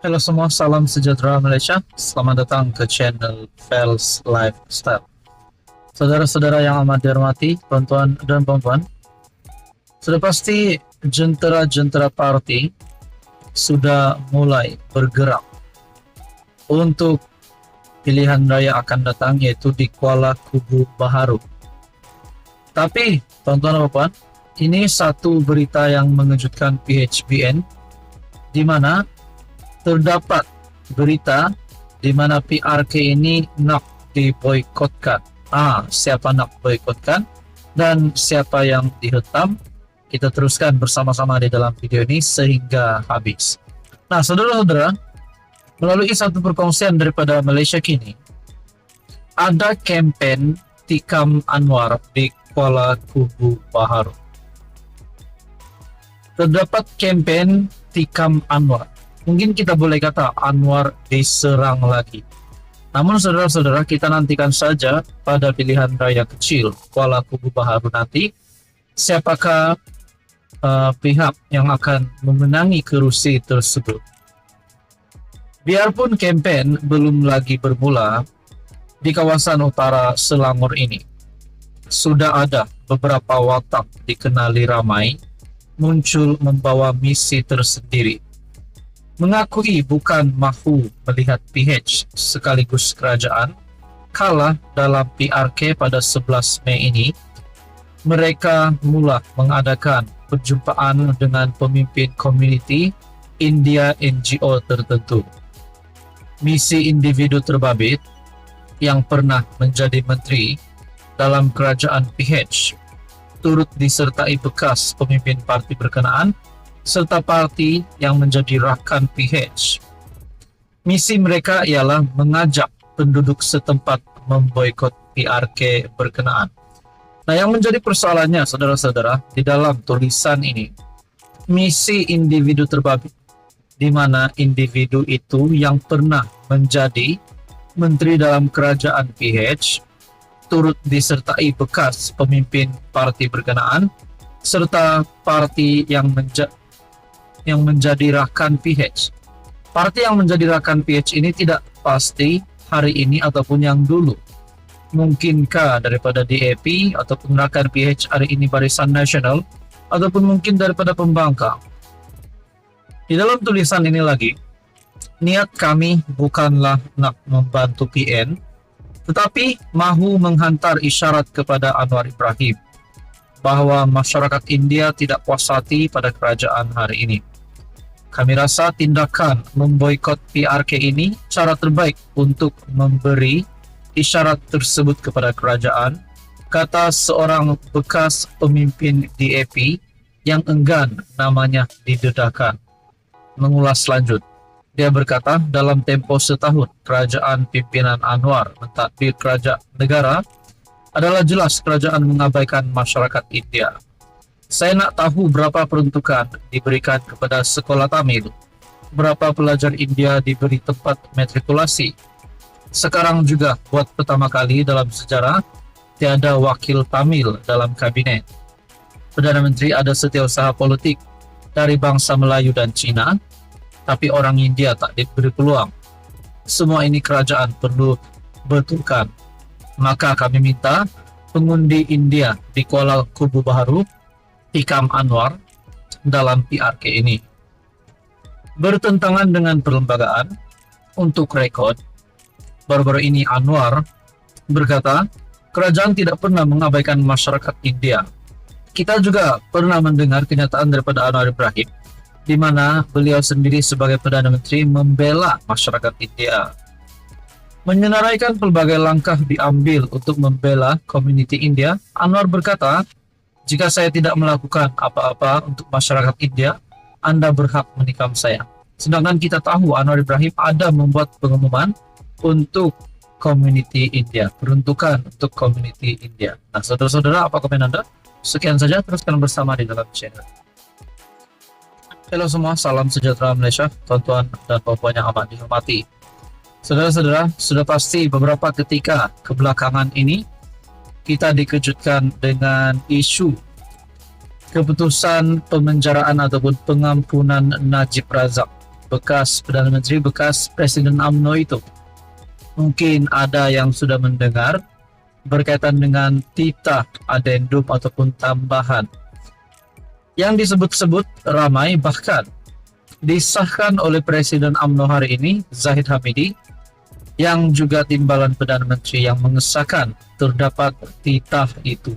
Halo semua, salam sejahtera Malaysia. Selamat datang ke channel Fels Lifestyle. Saudara-saudara yang amat dihormati, tuan-tuan dan puan-puan, sudah pasti jentera-jentera parti sudah mulai bergerak untuk pilihan raya akan datang, yaitu di Kuala Kubu Baharu. Tapi, tuan-tuan dan puan-puan, ini satu berita yang mengejutkan PHBN, di mana terdapat berita di mana PRK ini nak diboikotkan. Siapa nak boikotkan dan siapa yang dihentam? Kita teruskan bersama-sama di dalam video ini sehingga habis. Nah, saudara-saudara, melalui satu perkongsian daripada Malaysia Kini, ada kempen Tikam Anwar di Kuala Kubu Baharu. Terdapat kempen Tikam Anwar. Mungkin kita boleh kata Anwar diserang lagi. Namun saudara-saudara, kita nantikan saja pada pilihan raya kecil Kuala Kubu Baharu nanti, siapakah pihak yang akan memenangi kerusi tersebut. Biarpun kempen belum lagi bermula, di kawasan utara Selangor ini sudah ada beberapa watak dikenali ramai muncul membawa misi tersendiri, mengakui bukan mahu melihat PH sekaligus kerajaan kalah dalam PRK pada 11 Mei ini. Mereka mula mengadakan perjumpaan dengan pemimpin komuniti India NGO tertentu. Misi individu terbabit yang pernah menjadi menteri dalam kerajaan PH turut disertai bekas pemimpin parti berkenaan serta parti yang menjadi rakan PH. Misi mereka ialah mengajak penduduk setempat memboikot PRK berkenaan. Nah, yang menjadi persoalannya, saudara-saudara, di dalam tulisan ini, misi individu terbabit, di mana individu itu yang pernah menjadi menteri dalam kerajaan PH, turut disertai bekas pemimpin parti berkenaan, serta parti yang menjadi rakan PH. Parti yang menjadi rakan PH ini tidak pasti hari ini ataupun yang dulu. Mungkinkah daripada DAP ataupun rakan PH hari ini Barisan Nasional, ataupun mungkin daripada pembangkang. Di dalam tulisan ini lagi, niat kami bukanlah nak membantu PN, tetapi mahu menghantar isyarat kepada Anwar Ibrahim bahwa masyarakat India tidak puas hati pada kerajaan hari ini. Kami rasa tindakan memboikot PRK ini cara terbaik untuk memberi isyarat tersebut kepada kerajaan, kata seorang bekas pemimpin DAP yang enggan namanya didedahkan. Mengulas lanjut, dia berkata dalam tempo setahun kerajaan pimpinan Anwar mentadbir kerajaan negara adalah jelas kerajaan mengabaikan masyarakat India. Saya nak tahu berapa peruntukan diberikan kepada sekolah Tamil, berapa pelajar India diberi tempat matrikulasi. Sekarang juga buat pertama kali dalam sejarah tiada wakil Tamil dalam kabinet. Perdana Menteri ada setiausaha politik dari bangsa Melayu dan Cina, tapi orang India tak diberi peluang. Semua ini kerajaan perlu betulkan. Maka kami minta pengundi India di Kuala Kubu Baharu Tikam Anwar dalam PRK ini. Bertentangan dengan perlembagaan, untuk rekod, baru-baru ini Anwar berkata kerajaan tidak pernah mengabaikan masyarakat India. Kita juga pernah mendengar kenyataan daripada Anwar Ibrahim, di mana beliau sendiri sebagai Perdana Menteri membela masyarakat India. Menyenaraikan pelbagai langkah diambil untuk membela komuniti India, Anwar berkata, jika saya tidak melakukan apa-apa untuk masyarakat India, Anda berhak menikam saya. Sedangkan kita tahu Anwar Ibrahim ada membuat pengumuman untuk komuniti India, peruntukan untuk komuniti India. Nah, saudara-saudara, apa komen Anda? Sekian saja, teruskan bersama di dalam channel. Halo semua, salam sejahtera Malaysia, tuan-tuan dan puan-puan yang amat dihormati. Saudara-saudara, sudah pasti beberapa ketika kebelakangan ini kita dikejutkan dengan isu keputusan pemenjaraan ataupun pengampunan Najib Razak bekas Perdana Menteri, bekas Presiden UMNO itu. Mungkin ada yang sudah mendengar berkaitan dengan titah adendum ataupun tambahan yang disebut-sebut ramai, bahkan disahkan oleh Presiden UMNO hari ini, Zahid Hamidi, yang juga timbalan Perdana Menteri yang mengesahkan terdapat titah itu.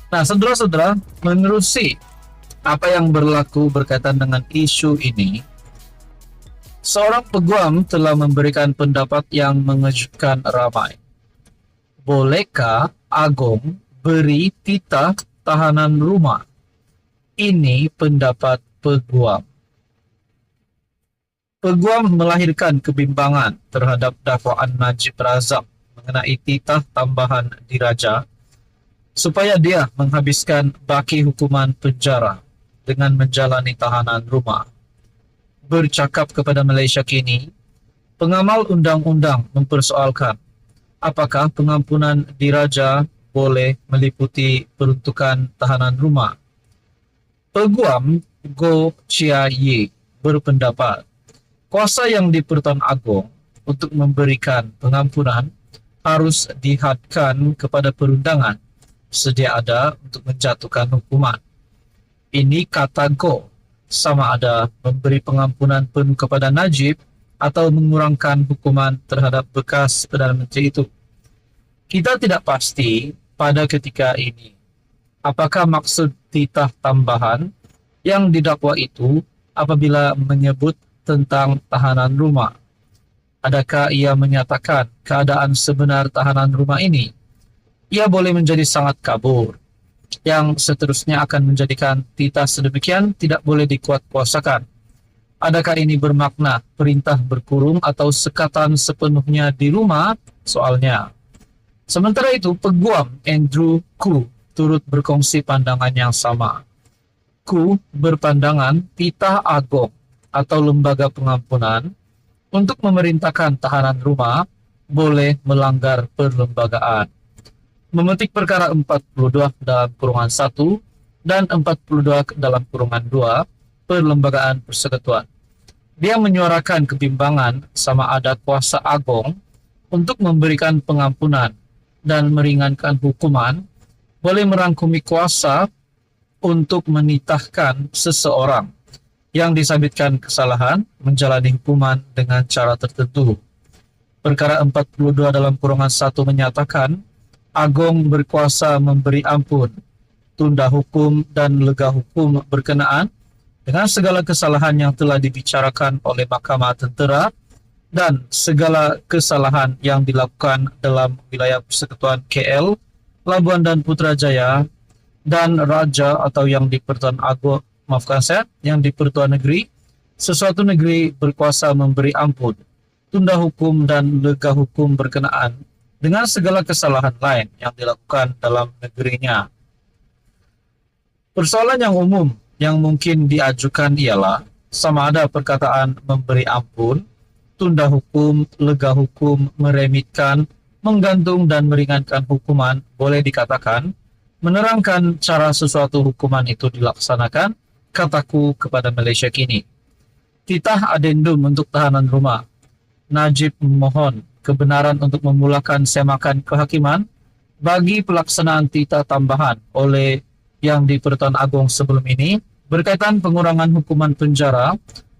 Nah, saudara-saudara, menerusi apa yang berlaku berkaitan dengan isu ini, seorang peguam telah memberikan pendapat yang mengejutkan ramai. Bolehkah Agong beri titah tahanan rumah? Ini pendapat peguam. Peguam melahirkan kebimbangan terhadap dakwaan Najib Razak mengenai titah tambahan diraja supaya dia menghabiskan baki hukuman penjara dengan menjalani tahanan rumah. Bercakap kepada Malaysia Kini, pengamal undang-undang mempersoalkan apakah pengampunan diraja boleh meliputi peruntukan tahanan rumah. Peguam Goh Chia Yee berpendapat kuasa yang di Pertuan Agong untuk memberikan pengampunan harus dihadkan kepada perundangan sedia ada untuk menjatuhkan hukuman. Ini kata Goh sama ada memberi pengampunan penuh kepada Najib atau mengurangkan hukuman terhadap bekas Perdana Menteri itu. Kita tidak pasti pada ketika ini apakah maksud titah tambahan yang didakwa itu apabila menyebut tentang tahanan rumah. Adakah ia menyatakan keadaan sebenar tahanan rumah ini? Ia boleh menjadi sangat kabur, yang seterusnya akan menjadikan titah sedemikian tidak boleh dikuatkuasakan. Adakah ini bermakna perintah berkurung atau sekatan sepenuhnya di rumah? Soalnya. Sementara itu, peguam Andrew Khoo turut berkongsi pandangan yang sama. Khoo berpandangan titah Agong atau lembaga pengampunan untuk memerintahkan tahanan rumah boleh melanggar perlembagaan. Memetik perkara 42 dalam kurungan 1 dan 42 dalam kurungan 2 Perlembagaan Persekutuan. Dia menyuarakan kebimbangan sama ada kuasa Agong untuk memberikan pengampunan dan meringankan hukuman boleh merangkumi kuasa untuk menitahkan seseorang yang disabitkan kesalahan menjalani hukuman dengan cara tertentu. Perkara 42 dalam kurungan 1 menyatakan Agong berkuasa memberi ampun, tunda hukum dan lega hukum berkenaan dengan segala kesalahan yang telah dibicarakan oleh Mahkamah Tentera dan segala kesalahan yang dilakukan dalam wilayah Persekutuan KL, Labuan dan Putrajaya dan Raja atau yang di Pertuan Agong, yang di Pertuan Negeri, sesuatu negeri berkuasa memberi ampun, tunda hukum dan lega hukum berkenaan dengan segala kesalahan lain yang dilakukan dalam negerinya. Persoalan yang umum yang mungkin diajukan ialah sama ada perkataan memberi ampun, tunda hukum, lega hukum, meremitkan, menggantung dan meringankan hukuman boleh dikatakan menerangkan cara sesuatu hukuman itu dilaksanakan. Kataku kepada Malaysia Kini, titah adendum untuk tahanan rumah. Najib memohon kebenaran untuk memulakan semakan kehakiman bagi pelaksanaan titah tambahan oleh yang di Pertuan Agong sebelum ini berkaitan pengurangan hukuman penjara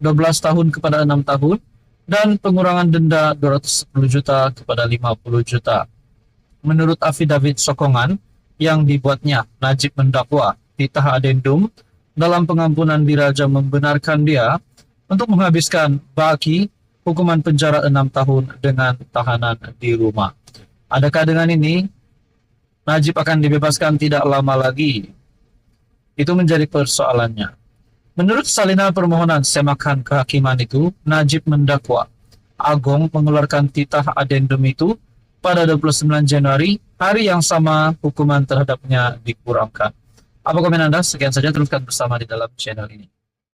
12 tahun kepada 6 tahun dan pengurangan denda 210 juta kepada 50 juta. Menurut afidavit sokongan yang dibuatnya, Najib mendakwa titah adendum dalam pengampunan diraja membenarkan dia untuk menghabiskan baki hukuman penjara 6 tahun dengan tahanan di rumah. Adakah dengan ini Najib akan dibebaskan tidak lama lagi? Itu menjadi persoalannya. Menurut salinan permohonan semakan kehakiman itu, Najib mendakwa Agong mengeluarkan titah adendum itu pada 29 Januari, hari yang sama hukuman terhadapnya dikurangkan. Apa komen Anda? Sekian saja, teruskan bersama di dalam channel ini.